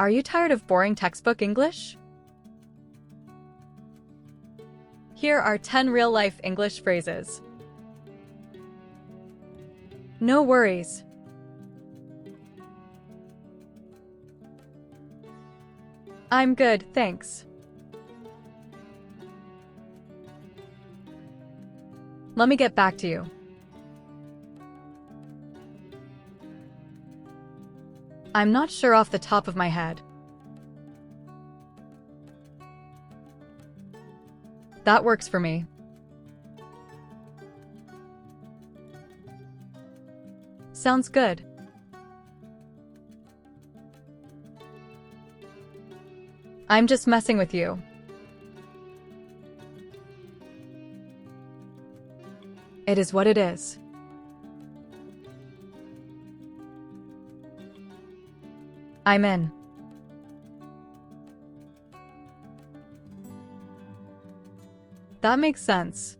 Are you tired of boring textbook English? Here are 10 real-life English phrases. No worries. I'm good, thanks. Let me get back to you. I'm not sure off the top of my head. That works for me. Sounds good. I'm just messing with you. It is what it is. I'm in. That makes sense.